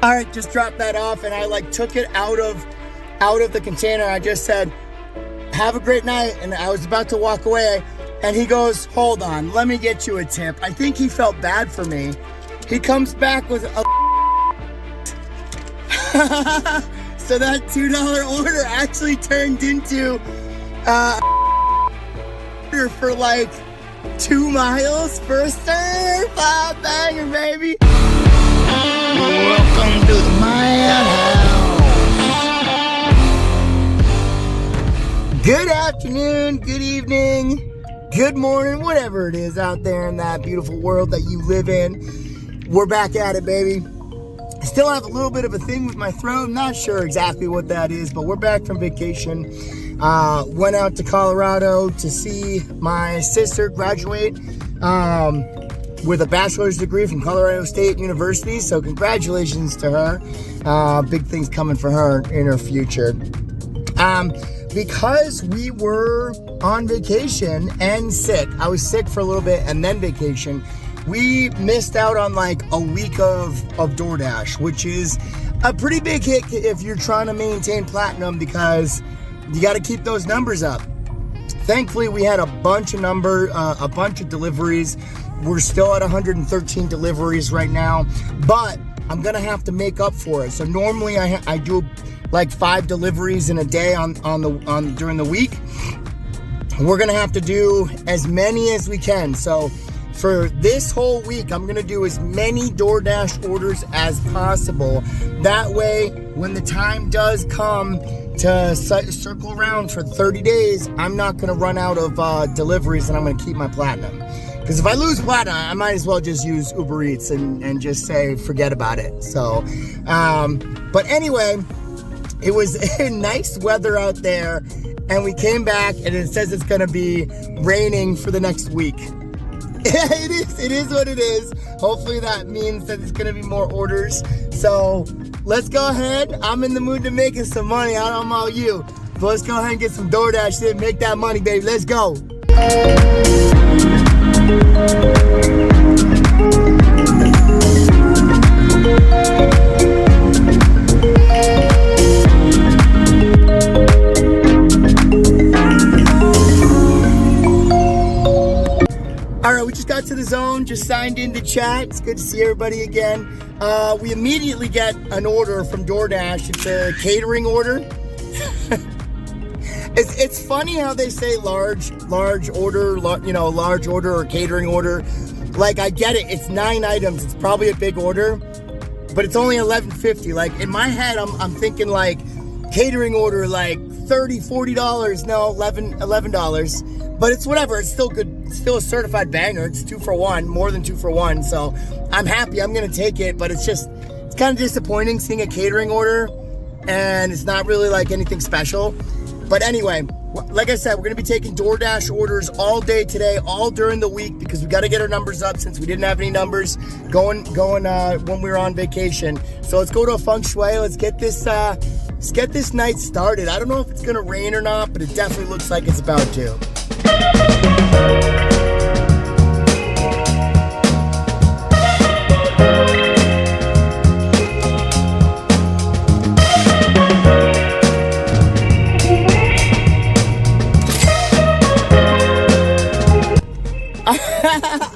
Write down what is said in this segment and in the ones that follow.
All right, just dropped that off, and I like took it out of the container. I just said, have a great night, and I was about to walk away, and he goes, hold on, let me get you a tip. I think he felt bad for me. He comes back with a so that $2 order actually turned into for like 2 miles for a surf. Oh, banger, baby. Welcome to the madhouse. Good afternoon, good evening, good morning, whatever it is out there in that beautiful world that you live in. We're back at it, baby. I still have a little bit of a thing with my throat. I'm not sure exactly what that is, but we're back from vacation. Went out to Colorado to see my sister graduate with a bachelor's degree from Colorado State University. So congratulations to her. Big things coming for her in her future. Because we were on vacation and sick, I was sick for a little bit and then vacation, we missed out on like a week of Doordash, which is a pretty big hit if you're trying to maintain platinum, because you got to keep those numbers up. Thankfully, we had a bunch of deliveries. We're still at 113 deliveries right now, but I'm gonna have to make up for it. So normally I do like 5 deliveries in a day during the week. We're gonna have to do as many as we can. So for this whole week, I'm gonna do as many DoorDash orders as possible. That way, when the time does come to circle around for 30 days, I'm not gonna run out of deliveries, and I'm gonna keep my platinum. Because if I lose platinum, I might as well just use Uber Eats and just say, forget about it. So, but anyway, it was nice weather out there, and we came back, and it says it's gonna be raining for the next week. It is what it is. Hopefully that means that it's gonna be more orders. So let's go ahead. I'm in the mood to making some money. I don't know about you, but let's go ahead and get some DoorDash in, make that money, baby. Let's go. All right, we just got to the zone, just signed into chat. It's good to see everybody again. We immediately get an order from DoorDash. It's a catering order. It's funny how they say large order, large order or catering order. Like, I get it, it's 9 items. It's probably a big order, but it's only $11.50. Like, in my head, I'm thinking like catering order, like $30, $40. No, $11. But it's whatever. It's still good. It's still a certified banger. It's 2 for 1, more than 2 for 1. So I'm happy. I'm gonna take it. But it's kind of disappointing seeing a catering order, and it's not really like anything special. But anyway, like I said, we're gonna be taking DoorDash orders all day today, all during the week, because we got to get our numbers up since we didn't have any numbers going when we were on vacation. So let's go to a feng shui. Let's get this night started. I don't know if it's gonna rain or not, but it definitely looks like it's about to.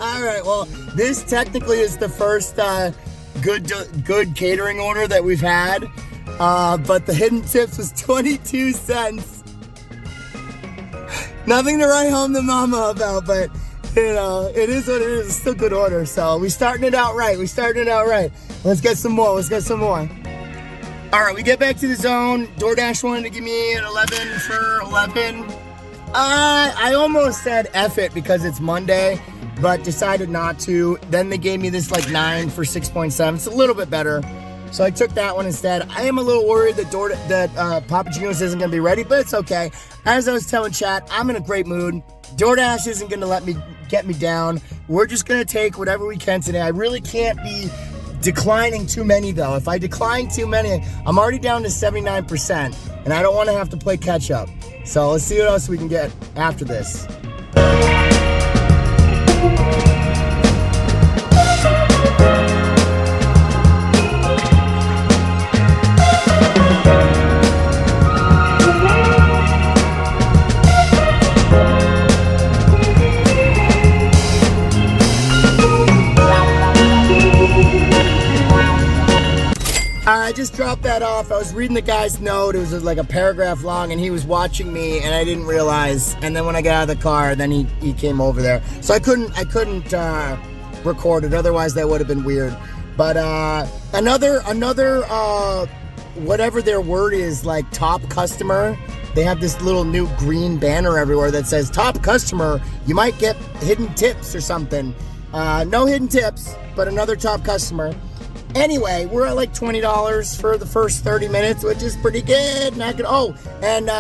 All right, well, this technically is the first good catering order that we've had, but the hidden tips was 22 cents. Nothing to write home to mama about, but it is what it is. It's still a good order, so we're starting it out right. Let's get some more. All right, we get back to the zone. DoorDash wanted to give me an 11 for 11. I almost said F it because it's Monday, but decided not to. Then they gave me this like 9 for 6.7. It's a little bit better. So I took that one instead. I am a little worried that Papa Gino's isn't going to be ready, but it's okay. As I was telling chat, I'm in a great mood. DoorDash isn't going to get me down. We're just going to take whatever we can today. I really can't be declining too many, though. If I decline too many, I'm already down to 79%, and I don't want to have to play catch up. So let's see what else we can get after this. I just dropped that off. I was reading the guy's note. It was like a paragraph long, and he was watching me, and I didn't realize. And then when I got out of the car, then he came over there. So I couldn't record it. Otherwise, that would have been weird. But another whatever their word is, like top customer. They have this little new green banner everywhere that says top customer. You might get hidden tips or something. No hidden tips, but another top customer. Anyway, we're at like $20 for the first 30 minutes, which is pretty good. And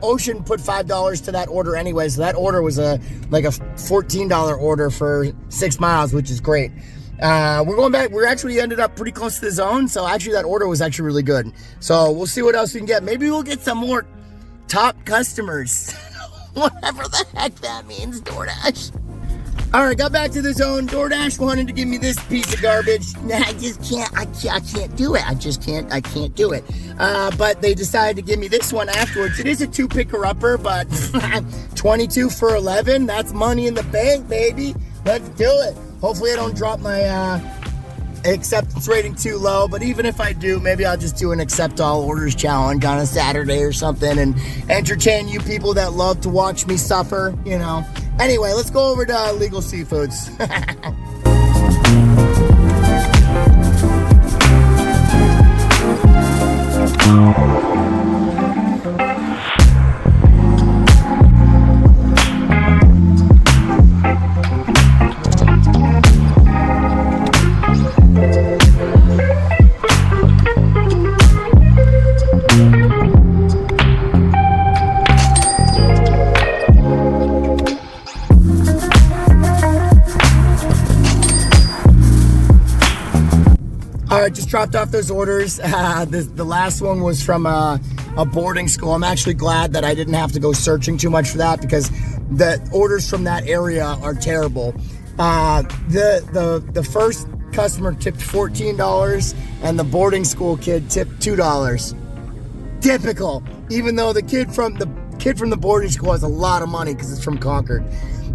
Ocean put $5 to that order anyway, so that order was like a $14 order for 6 miles, which is great. We're going back. We actually ended up pretty close to the zone, so actually that order was actually really good. So we'll see what else we can get. Maybe we'll get some more top customers. Whatever the heck that means, DoorDash. All right, got back to the zone. DoorDash wanted to give me this piece of garbage. I just can't. I can't do it. I can't do it. But they decided to give me this one afterwards. It is a 2-picker-upper, but 22 for 11. That's money in the bank, baby. Let's do it. Hopefully I don't drop my acceptance rating too low, but even if I do, maybe I'll just do an accept all orders challenge on a Saturday or something and entertain you people that love to watch me suffer, you know. Anyway, let's go over to Legal Seafoods. Just dropped off those orders. The last one was from a boarding school. I'm actually glad that I didn't have to go searching too much for that because the orders from that area are terrible. The first customer tipped $14 and the boarding school kid tipped $2. Typical. Even though the kid from the boarding school has a lot of money because it's from Concord.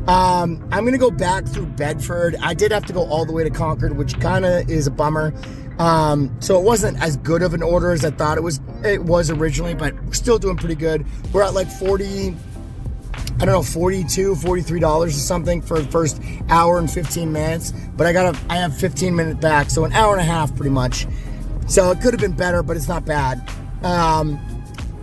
I'm gonna go back through Bedford. I did have to go all the way to Concord, which kind of is a bummer. So it wasn't as good of an order as I thought it was originally, but we're still doing pretty good. We're at like $42, $43 or something for the first hour and 15 minutes. But I have 15 minutes back, so an hour and a half pretty much. So it could have been better, but it's not bad.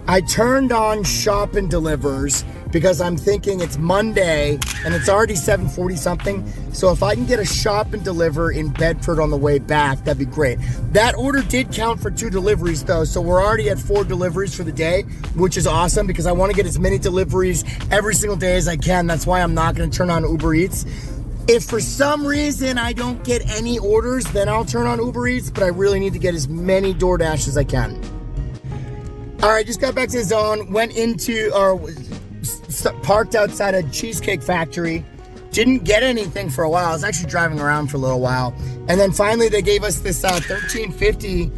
I turned on Shop and Delivers because I'm thinking it's Monday and it's already 7:40 something. So if I can get a Shop and Deliver in Bedford on the way back, that'd be great. That order did count for 2 deliveries though. So we're already at 4 deliveries for the day, which is awesome because I want to get as many deliveries every single day as I can. That's why I'm not going to turn on Uber Eats. If for some reason I don't get any orders, then I'll turn on Uber Eats, but I really need to get as many DoorDash as I can. All right, just got back to the zone, parked outside a Cheesecake Factory. Didn't get anything for a while. I was actually driving around for a little while. And then finally they gave us this $13.50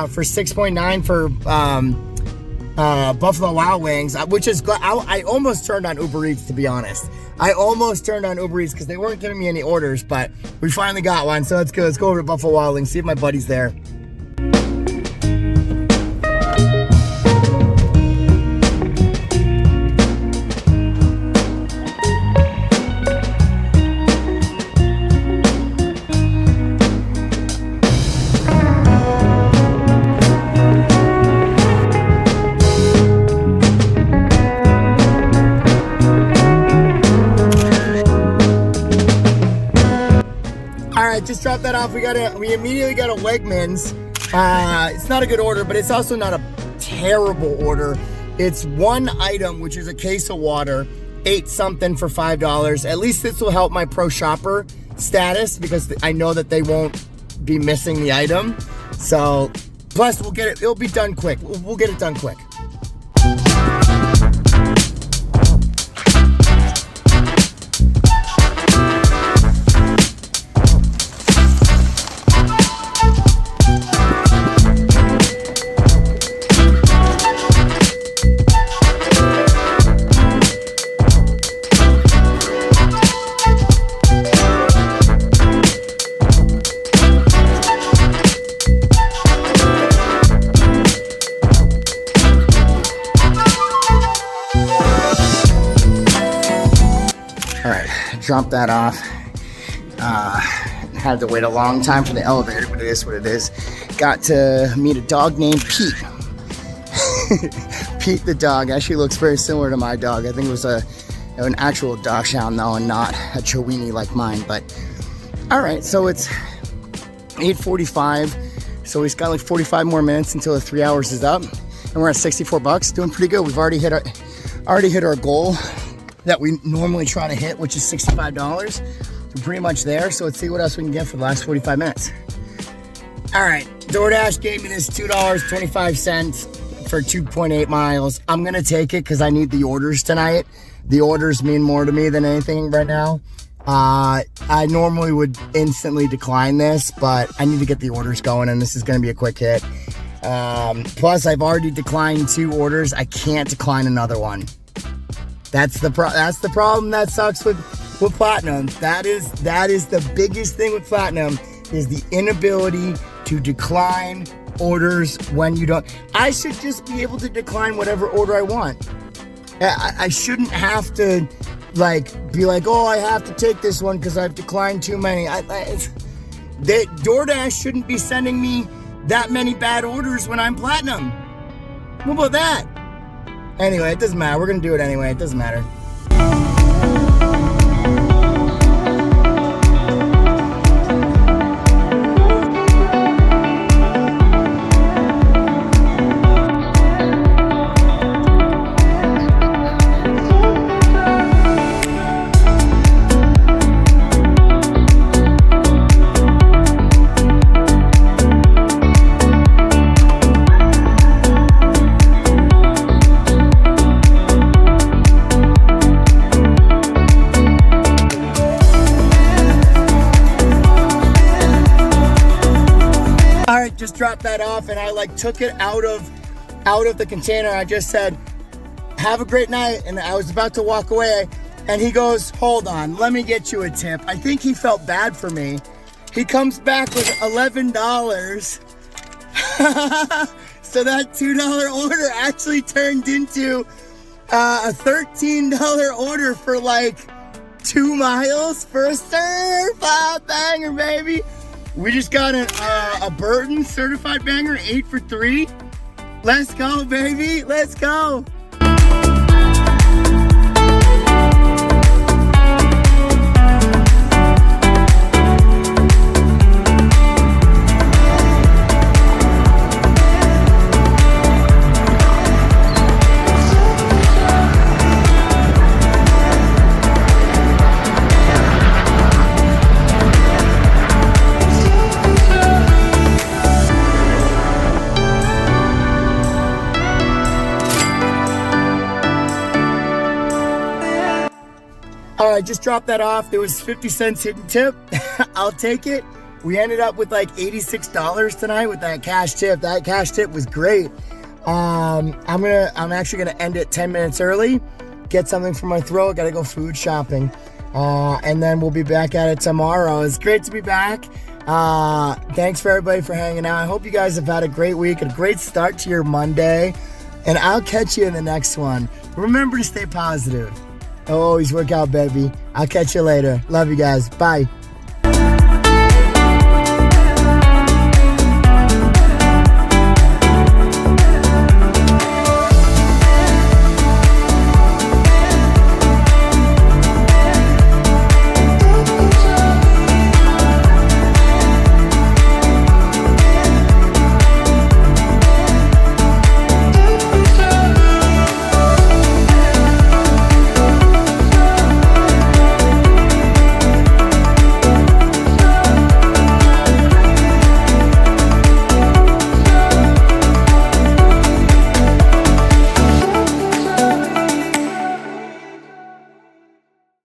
for 6.9 for Buffalo Wild Wings, which is good. I almost turned on Uber Eats, to be honest. I almost turned on Uber Eats because they weren't giving me any orders, but we finally got one, so that's good. Let's go over to Buffalo Wild Wings, see if my buddy's there. Just dropped that off. We immediately got a Wegmans. It's not a good order, but it's also not a terrible order. It's one item, which is a case of water, 8 something for $5. At least this will help my pro shopper status because I know that they won't be missing the item. So, plus we'll get it. It'll be done quick. We'll get it done quick. dropped that off. Had to wait a long time for the elevator, but it is what it is. Got to meet a dog named Pete. Pete the dog actually looks very similar to my dog. I think it was an actual dachshund though, and not a Chiweenie like mine. But all right, so it's 8:45, so he's got like 45 more minutes until the 3 hours is up, and we're at $64. Doing pretty good. We've already hit our goal that we normally try to hit, which is $65. We're pretty much there. So let's see what else we can get for the last 45 minutes. All right, DoorDash gave me this $2.25 for 2.8 miles. I'm gonna take it because I need the orders tonight. The orders mean more to me than anything right now. I normally would instantly decline this, but I need to get the orders going, and this is gonna be a quick hit. Plus, I've already declined 2 orders. I can't decline another one. That's the problem that sucks with Platinum. That is the biggest thing with Platinum, is the inability to decline orders when you don't. I should just be able to decline whatever order I want. I shouldn't have to be like, oh, I have to take this one because I've declined too many. DoorDash shouldn't be sending me that many bad orders when I'm Platinum. What about that? Anyway, it doesn't matter. We're gonna do it anyway. It doesn't matter. Just dropped that off, and I took it out of the container. I just said, have a great night, and I was about to walk away, and he goes, hold on, let me get you a tip. I think he felt bad for me. He comes back with $11. So that $2 order actually turned into a $13 order for 2 miles for a certified banger, baby. We just got a Burton certified banger, 8 for 3. Let's go, baby. Let's go. All right, just dropped that off. There was 50 cents hidden tip. I'll take it. We ended up with $86 tonight with that cash tip. That cash tip was great. I'm actually gonna end it 10 minutes early, get something for my throat. Gotta go food shopping, and then we'll be back at it tomorrow. It's great to be back. Thanks for everybody for hanging out. I hope you guys have had a great week, a great start to your Monday, and I'll catch you in the next one. Remember to stay positive. Always work out, baby. I'll catch you later. Love you guys. Bye.